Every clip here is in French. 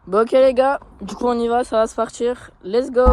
Bon ok les gars, du coup on y va, ça va se partir. Let's go.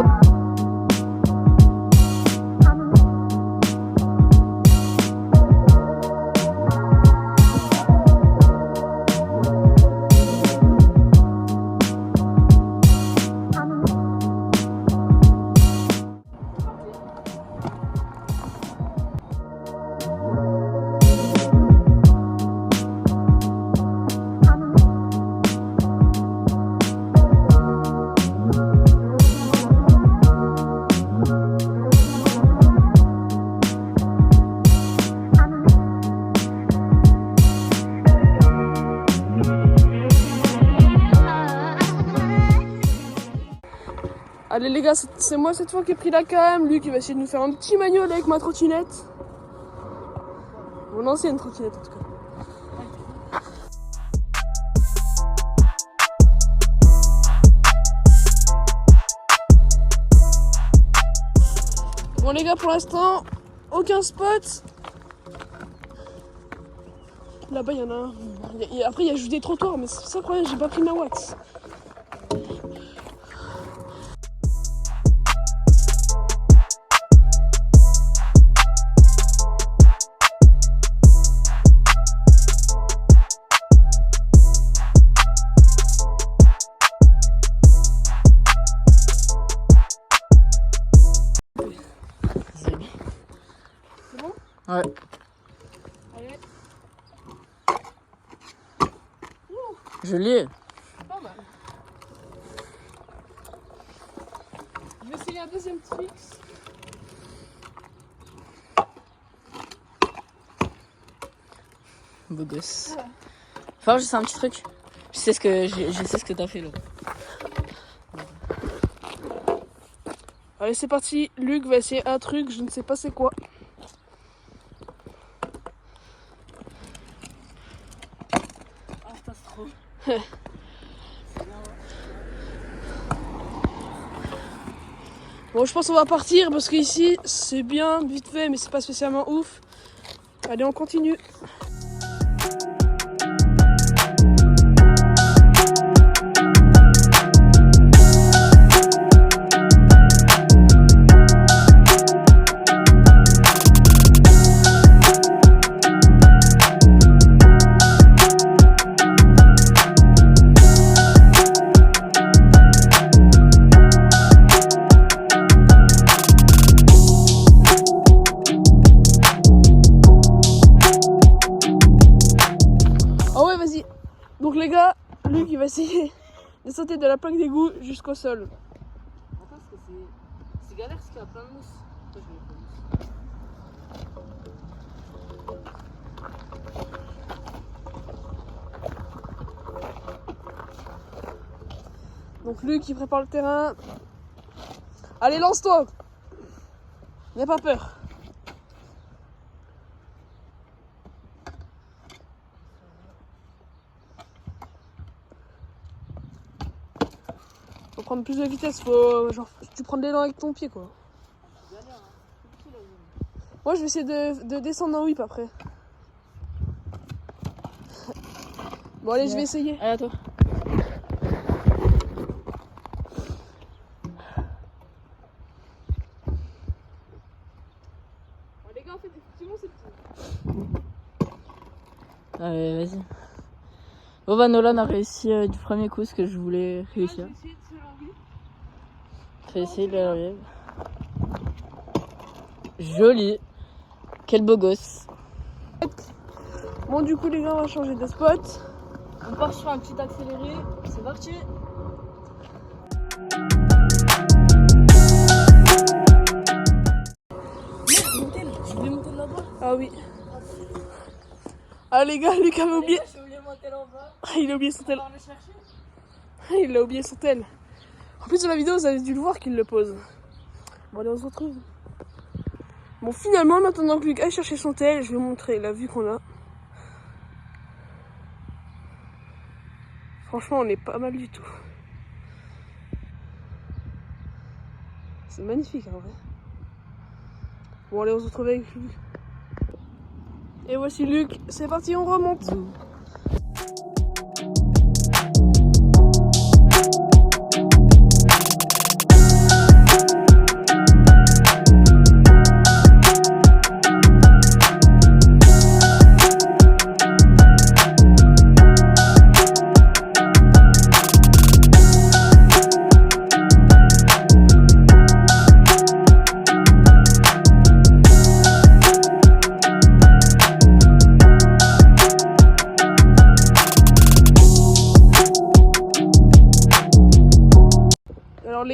Allez les gars, c'est moi cette fois qui ai pris la cam. Luc il va essayer de nous faire un petit manuel avec ma trottinette. Mon ancienne trottinette en tout cas. Bon les gars, pour l'instant, aucun spot. Là-bas il y en a un. Après il y a juste des trottoirs, mais c'est ça le problème, j'ai pas pris ma wax. C'est bon? Ouais. Allez. Joli. Pas mal. Je vais essayer un deuxième trick. Beau gosse. Ouais. Enfin, je sais un petit truc. Je sais ce que t'as fait là. Allez, c'est parti. Luc va essayer un truc, je ne sais pas c'est quoi. Ah, c'est trop. Bon, je pense qu'on va partir parce qu'ici c'est bien, vite fait, mais c'est pas spécialement ouf. Allez, on continue. Donc les gars, Luc il va essayer de sauter de la plaque d'égout jusqu'au sol. Attends, parce que c'est galère parce qu'il y a plein de mousse. Toi, je vais Donc Luc il prépare le terrain. Allez, lance-toi. N'aie pas peur. Faut prendre plus de vitesse, faut genre tu prends de l'élan avec ton pied quoi. Moi je vais essayer de descendre en whip après. Bon allez, je vais essayer. Allez, à toi. Bon, les gars, en fait, effectivement c'est petit. Allez, vas-y. Bon bah Nolan a réussi du premier coup ce que je voulais réussir. J'ai essayé de le relever. Joli. Quel beau gosse. Bon du coup les gars, on va changer de spot. On part sur un petit accéléré. C'est parti. Je voulais monter là-bas. Ah oui. Ah les gars, Luc avait oublié. J'ai oublié mon tel en bas. Il a oublié son tel. On va le chercher. Il a oublié son tel. En plus de la vidéo, vous avez dû le voir qu'il le pose. Bon allez, on se retrouve. Bon finalement, maintenant que Luc a cherché son tel, je vais vous montrer la vue qu'on a. Franchement, on est pas mal du tout. C'est magnifique en vrai. Bon allez, on se retrouve avec Luc. Et voici Luc, c'est parti, on remonte.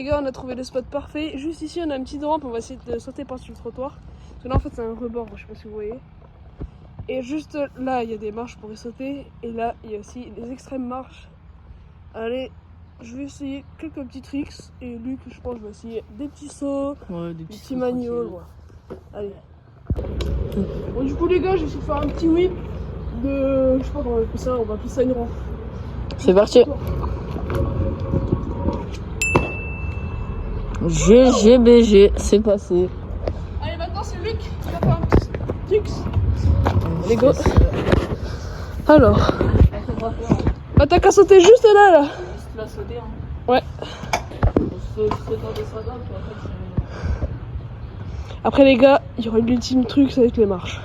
les gars, on a trouvé le spot parfait. Juste ici, on a une petite rampe, on va essayer de sauter par-dessus le trottoir. Parce que là, en fait, c'est un rebord, je sais pas si vous voyez. Et juste là, il y a des marches pour y sauter. Et là, il y a aussi des extrêmes marches. Allez, je vais essayer quelques petits tricks. Et Luc, je pense, je vais essayer des petits sauts, Ouais, des petits manuals. Voilà. Allez. Bon, du coup, les gars, je vais essayer de faire un petit whip de. Je sais pas comment on appelle ça, on va appeler ça une rampe. C'est parti. GGBG, c'est passé. Allez, maintenant c'est Luc qui va faire un petit tricks. Les gars. Alors. Bah, t'as qu'à sauter juste là. Juste la sauter, hein. Ouais. Après, les gars, il y aura l'ultime truc avec les marches.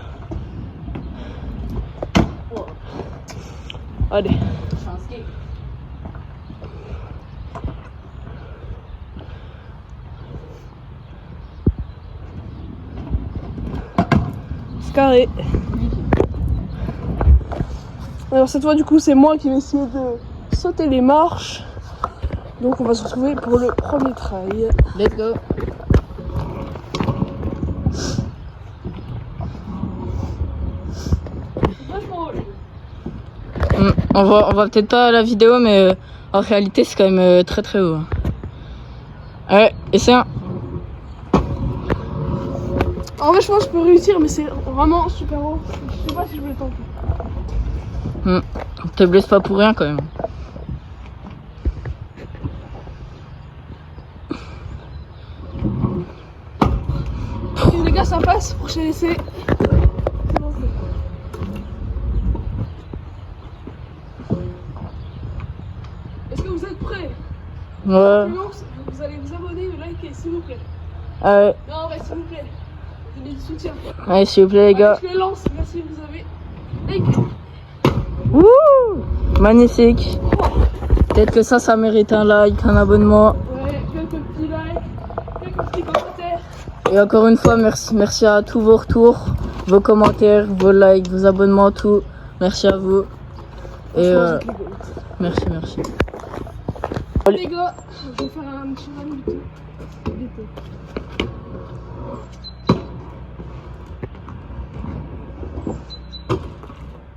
Allez. C'est un skate. C'est carré. Alors cette fois du coup c'est moi qui vais essayer de sauter les marches. Donc on va se retrouver pour le premier try. Let's go. On voit peut-être pas la vidéo, mais en réalité c'est quand même très très haut. Ouais, et c'est un. En vrai je pense que je peux réussir mais c'est vraiment super haut. Je sais pas si je vais le tenter. Te blesse pas pour rien quand même. Ok les gars ça passe, prochain essai. Est-ce que vous êtes prêts? Ouais. Vous allez vous abonner et liker s'il vous plaît. Ouais. Non ouais s'il vous plaît. Donnez du soutien. Allez, s'il vous plaît les gars. Allez, je les lance, merci vous avez liké. Wouh! Magnifique. Peut-être que ça mérite un like, un abonnement. Ouais, quelques petits likes, quelques petits commentaires. Et encore une fois, merci à tous vos retours, vos commentaires, vos likes, vos abonnements, tout. Merci à vous. Et merci. Les gars, je vais faire un petit run d'été.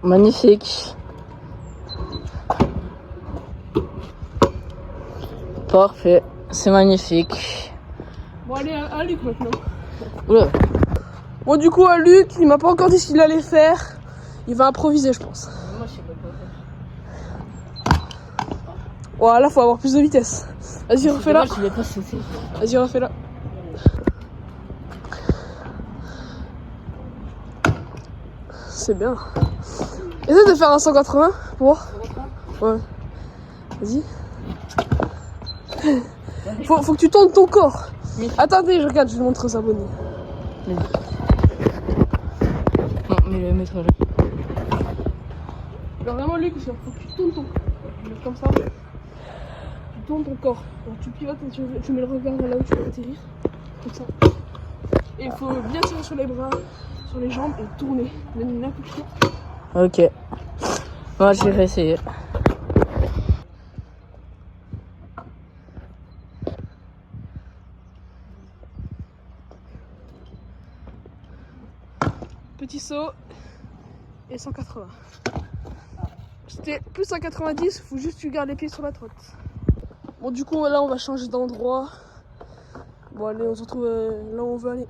Magnifique. Parfait, c'est magnifique. Bon allez à Luc maintenant. Oula. Bon du coup à Luc, il m'a pas encore dit ce qu'il allait faire. Il va improviser je pense. Moi je sais pas quoi faire. Voilà, faut avoir plus de vitesse. Vas-y refais-la. Je l'ai pas sauté. Vas-y refais-la. C'est bien. Essaye de faire un 180 pour voir. Ouais. Vas-y. Faut que tu tournes ton corps. Attendez, je regarde, je vais montrer aux abonnés. Non, mais le mettre là. Alors vraiment Luc, faut que tu tournes ton corps. Comme ça. Tu tournes ton corps. Alors, tu pivotes et tu mets le regard là où tu vas atterrir. Comme ça. Et il faut bien tirer sur les bras, sur les jambes et tourner. Donner une impulsion. Ok. Moi j'irai essayer. Petit saut et 180. C'était plus 190, faut juste que tu gardes les pieds sur la trotte. Bon du coup là on va changer d'endroit. Bon allez on se retrouve là où on veut aller.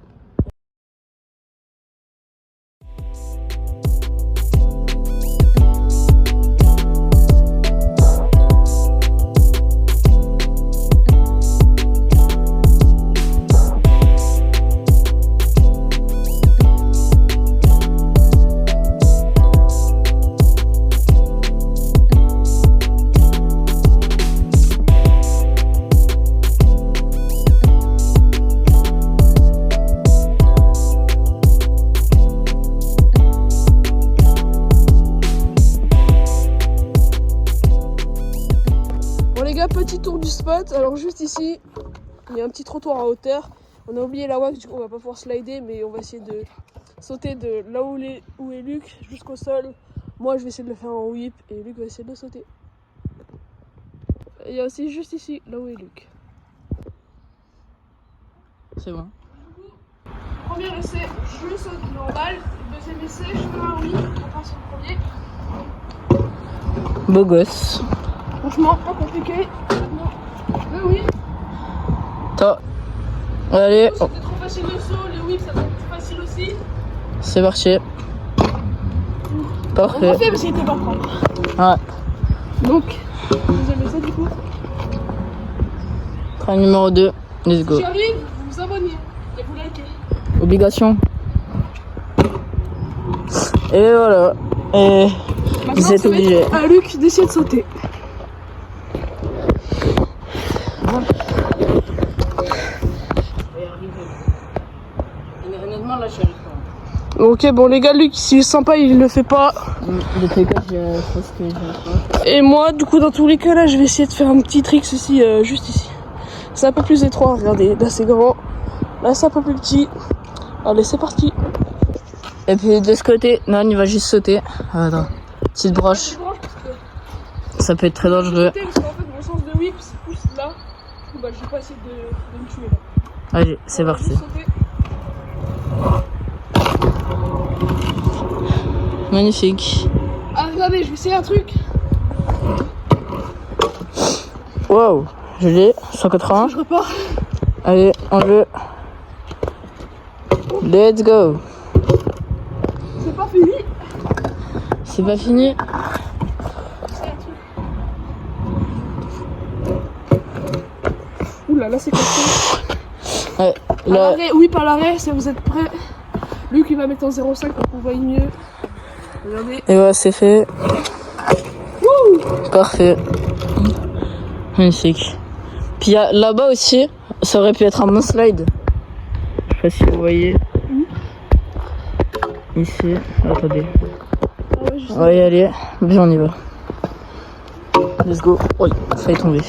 Petit tour du spot, alors juste ici il y a un petit trottoir en hauteur, on a oublié la wax, du coup on va pas pouvoir slider mais on va essayer de sauter de là où est Luc jusqu'au sol. Moi je vais essayer de le faire en whip et Luc va essayer de sauter. Et il y a aussi juste ici là où est Luc. C'est bon. Premier essai, je saute normal. Deuxième essai, je fais un oui. On passe sur le premier. Beau gosse. Franchement, pas compliqué. Le oui. Toi. Allez, oh, C'était trop facile le saut. Le whip, ça va être plus facile aussi. c'est parti. On Parfait. l'a fait, mais c'était pas propre. Ouais. Donc, deuxième essai du coup. Train numéro 2. Let's go. Si j'arrive, vous vous abonnez et vous likez. Obligation. Et voilà. Et Maintenant, vous êtes ça va être obligé. à Luc d'essayer de sauter. Honnêtement, là, je suis Ok, bon les gars, Luc, s'il est sympa, il le fait pas. De tous les cas, je pense que je vais Et moi, du coup, dans tous les cas, là, je vais essayer de faire un petit trick ici, juste ici. C'est un peu plus étroit, regardez. Là, c'est grand. Là, c'est un peu plus petit. Allez, c'est parti. Et puis de ce côté, non, il va juste sauter. Attends, petite broche. Ça peut être très dangereux. Parce qu'en fait, mon sens de whip, c'est plus là. Du coup, bah, je vais pas essayer de me tuer là. Allez, c'est On va parti. juste sauter. Magnifique. Ah, regardez, je vais essayer un truc. Wow, je l'ai. 180. Je repars. Allez, en jeu. Let's go. C'est pas fini. C'est pas fini. C'est un truc. Oula, là, c'est comme Ouais, À là, l'arrêt, oui, par l'arrêt, si vous êtes prêts. Luc, il va mettre en 0,5 pour que vous voyez mieux. Regardez. et voilà, c'est fait. Parfait. Magnifique. Puis là-bas aussi, ça aurait pu être un bon slide. Je sais pas si vous voyez. Ici, attendez. Ah ouais, je sais. On va y aller. Bien, on y va. Let's go. Oui, ça est tombé.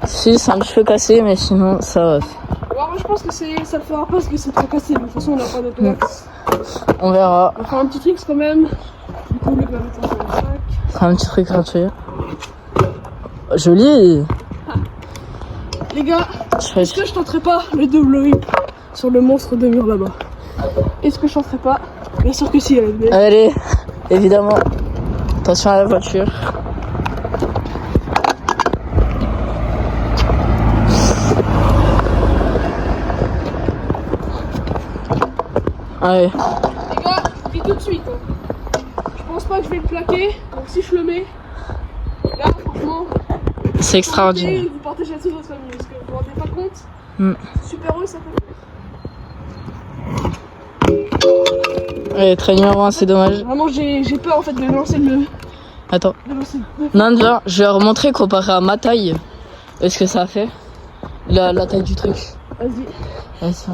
Si, c'est un petit peu cassé, mais sinon, ça va. Alors, je pense que ça le fera pas parce que c'est trop cassé. De toute façon, on n'a pas d'automax. On verra. On va faire un petit trick quand même. Du coup, Luc va mettre en 0,5. C'est un petit truc gratuit. Joli. Les gars, Je est-ce que je tenterai pas le double whip sur le monstre de mur là-bas? Est-ce que je tenterai pas? Bien sûr que si, LFB. Allez, évidemment. Attention à la voiture. Allez, Les gars, je vous dis tout de suite. Hein. Je pense pas que je vais le plaquer. Donc si je le mets, là, franchement, c'est extraordinaire. vous partagez à toute votre famille. Parce que vous vous rendez pas compte. Mm. C'est super heureux, ça fait. Allez, train numéro 1, c'est dommage. Vraiment, j'ai peur en fait de lancer le. Attends. De lancer le. Non, viens, je vais leur montrer comparé à ma taille. Est-ce que ça a fait la taille du truc. Vas-y. Ouais, ça.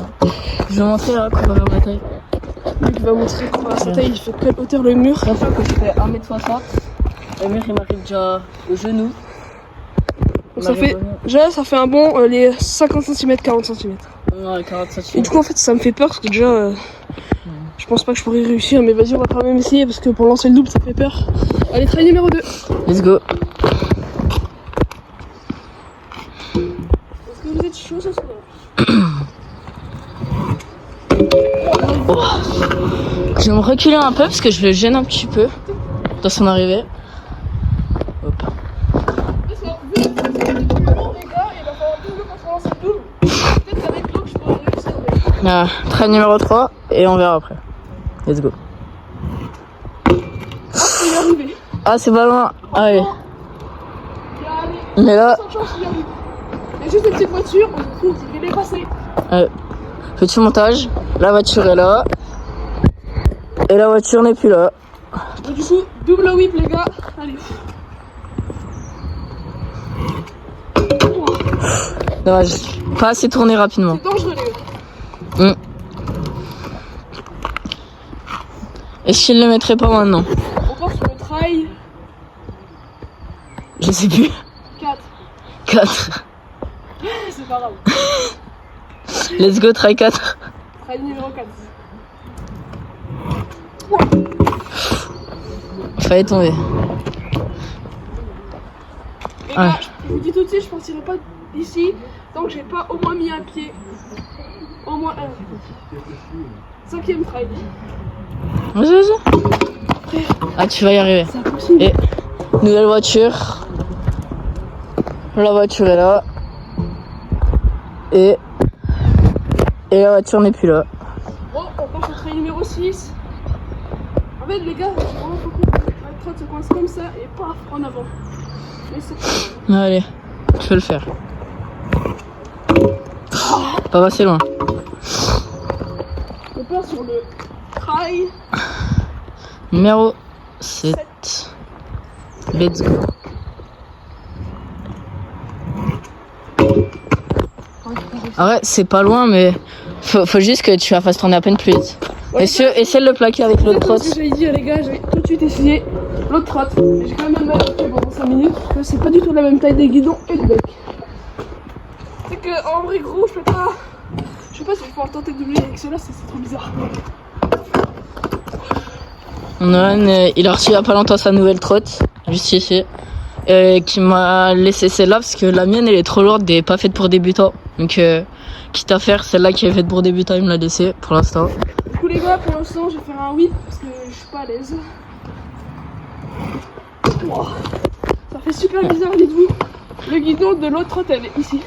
Je vais montrer là, comparé à ma taille. Luc va montrer comment sa taille, il fait quelle hauteur le mur. Sachant que je fais 1m60. Le mur il m'arrive déjà au genou. Donc ça fait, déjà, ça fait un bon les 50 cm, 40 cm. Ouais, 40 cm. Et du coup, en fait, ça me fait peur parce que déjà, je pense pas que je pourrais réussir. Mais vas-y, on va quand même essayer parce que pour lancer le double, ça fait peur. Allez, try numéro 2. Let's go. Est-ce que vous êtes chaud ce soir? Je vais me reculer un peu parce que je le gêne un petit peu dans son arrivée. Hop. Parce que vu que c'est plus long, les gars, il va falloir double quand on lance le double. Peut-être qu'avec l'autre, je pourrais réussir. Mais... Ah, train numéro 3 et on verra après. Let's go. il est arrivé. Ah, c'est pas loin. Allez. Il est arrivé. Mais là, Sans chance, il est arrivé. Il y a juste une petite voiture, on se trouve qu'il est passé. petit montage. La voiture est là. Et la voiture n'est plus là. Donc, du coup, double whip, les gars. Allez. Dommage. Pas assez tourné rapidement. C'est dangereux, les gars. Est-ce qu'il le mettrait pas maintenant? On part sur le trail Je sais plus. 4. 4. C'est pas grave. Let's go, try 4. Trail numéro 4. Fallait tomber. Les gars, je vous dis tout de suite, je partirai pas d'ici tant que j'ai pas au moins mis un pied. Au moins un. 5e trail. Vas-y. Ah, tu vas y arriver. C'est impossible. Et nouvelle voiture. La voiture est là. Et la voiture n'est plus là. Bon, on part sur le trail numéro 6. En fait, les gars, j'ai vraiment beaucoup que la trotte se coince comme ça et paf, en avant. Mais c'est pas grave. Allez, je peux le faire. Pas passer loin. On part sur le trail Numéro 7. Let's go. Ah ouais, c'est pas loin, mais faut juste que tu la fasses tourner à peine plus vite. Ouais, Essaie de le plaquer avec l'autre trotte. trotte. J'allais dire, les gars, j'ai tout de suite essayé l'autre trotte. Mais j'ai quand même mal fait pendant 5 minutes parce que c'est pas du tout la même taille des guidons et du bec. C'est que en vrai, gros, je sais pas si je vais pouvoir tenter de doubler avec cela, c'est trop bizarre. Nolan, il a reçu il y a pas longtemps sa nouvelle trotte, juste ici. Qui m'a laissé celle-là parce que la mienne elle est trop lourde et pas faite pour débutants. Donc quitte à faire celle-là qui est faite pour débutants, il me l'a laissé pour l'instant. Du coup les gars, pour l'instant je vais faire un whip parce que je suis pas à l'aise. Wow. Ça fait super bizarre, dites-vous. Le guidon de l'autre trotte elle est ici.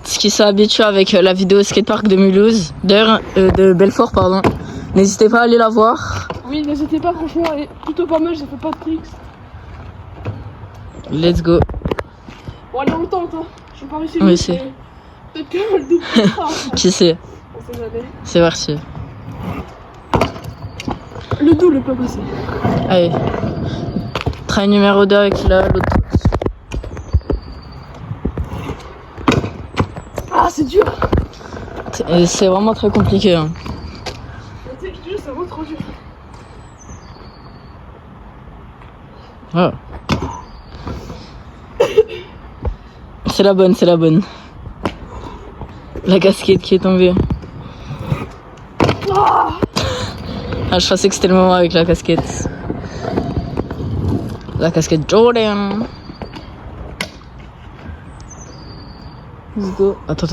Ce qui s'est habitué avec la vidéo skatepark de Mulhouse, d'ailleurs de Belfort pardon. N'hésitez pas à aller la voir. Oui, n'hésitez pas, franchement elle est plutôt pas mal, j'ai fait pas de tricks. Let's go. Bon allez on tente hein. Je vais pas réussir. Oui, c'est. Peut-être que le double. Qui sait? On sait jamais. C'est parti. Le double peut passer. Allez. Trail numéro 2 avec l'autre. Ah c'est dur. C'est vraiment très compliqué. Hein. Tu sais, je te jure, c'est vraiment trop dur. Ah. C'est la bonne, c'est la bonne. La casquette qui est tombée. Ah, je pensais que c'était le moment avec la casquette. La casquette Jordan. Let's go. Attends.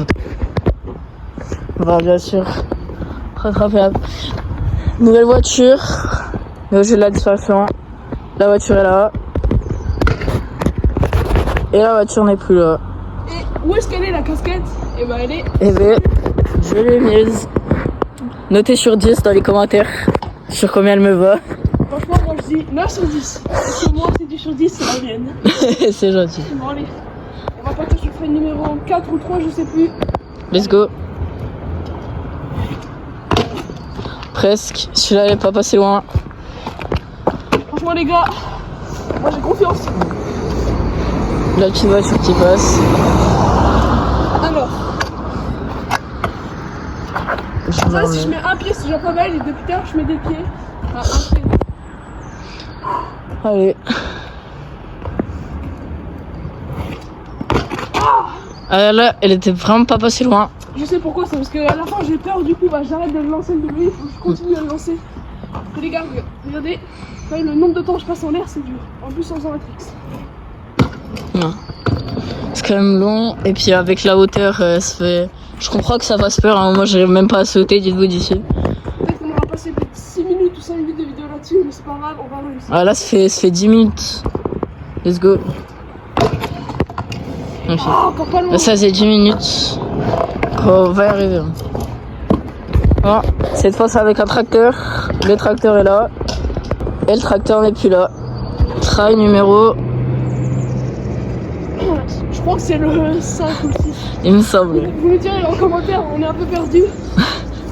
On va bien sûr rattraper la nouvelle voiture. Nouvelle jeu de la distraction. La voiture est là. Et la voiture n'est plus là. Et où est-ce qu'elle est la casquette? Et bah elle est. Eh ben, je l'ai mise. Notez sur 10 dans les commentaires sur combien elle me va. Franchement, moi je dis 9 sur 10. Parce que moi, c'est 10 sur 10, c'est la mienne. C'est gentil. Bon, allez. On va partir sur le train numéro 4 ou 3, je sais plus. Let's go. Presque. Celui-là, il n'est pas passé loin. Franchement, les gars, moi j'ai confiance. La petite voiture qui passe. Alors, Je ça, m'en si je mets. mets un pied, c'est déjà pas mal. Et depuis tout à l'heure, je mets des pieds. Enfin, un pied. Allez. Ah là, elle était vraiment pas passée loin. Je sais pourquoi, c'est parce qu'à la fin j'ai peur, du coup bah j'arrête de lancer le doublé, il faut que je continue à le lancer. Parce que les gars, regardez, quand même, le nombre de temps que je passe en l'air c'est dur, en plus en faisant un tricks. Non. C'est quand même long. Et puis avec la hauteur, ça fait. Je comprends que ça fasse peur. Hein. Moi, j'arrive même pas à sauter, dites-vous d'ici. Peut-être qu'on aura passé peut-être 6 minutes ou 5 minutes de vidéo là-dessus, mais c'est pas grave, on va réussir. Ah là, ça fait 10 minutes. Let's go. Ok. Ah, encore pas loin. Là, ça c'est 10 minutes. On va y arriver. Bon, cette fois, c'est avec un tracteur. Le tracteur est là. Et le tracteur n'est plus là. Trail numéro. Je crois que c'est le 5 ou le 6. Il me semble. Vous me direz en commentaire, on est un peu perdu.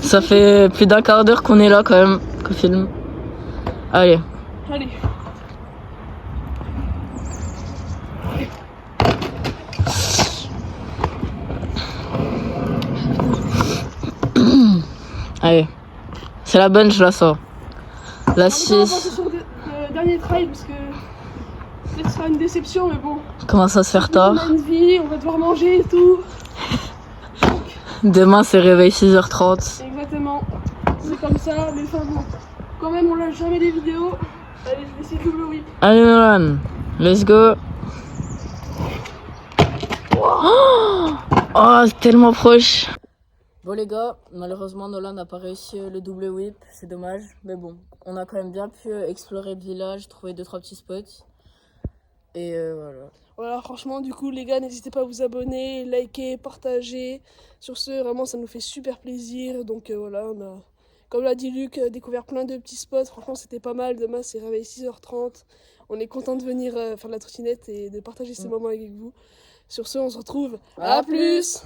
Ça fait plus d'un quart d'heure qu'on est là quand même, qu'on filme. Allez. Allez. Allez. C'est la bonne, je la sors. La On va passer 6. sur le dernier trail parce que peut-être ce sera une déception, mais bon. Commence à se faire tard. On a une vie, on va devoir manger et tout. Demain, c'est réveil 6h30. Exactement. C'est comme ça, mais enfin bon. Quand même, on lâche jamais les vidéos. Allez, je vais essayer de double whip. Allez, Nolan. Let's go. Wow. Oh, c'est tellement proche. Bon les gars, malheureusement Nolan n'a pas réussi le double whip, c'est dommage. Mais bon, on a quand même bien pu explorer le village, trouver 2-3 petits spots. Et voilà. Voilà, franchement, du coup, les gars, n'hésitez pas à vous abonner, liker, partager. Sur ce, vraiment, ça nous fait super plaisir. Donc voilà, on a, comme l'a dit Luc, découvert plein de petits spots. Franchement, c'était pas mal. Demain, c'est réveil 6h30. On est content de venir faire de la trottinette et de partager ces moments avec vous. Sur ce, on se retrouve. À plus!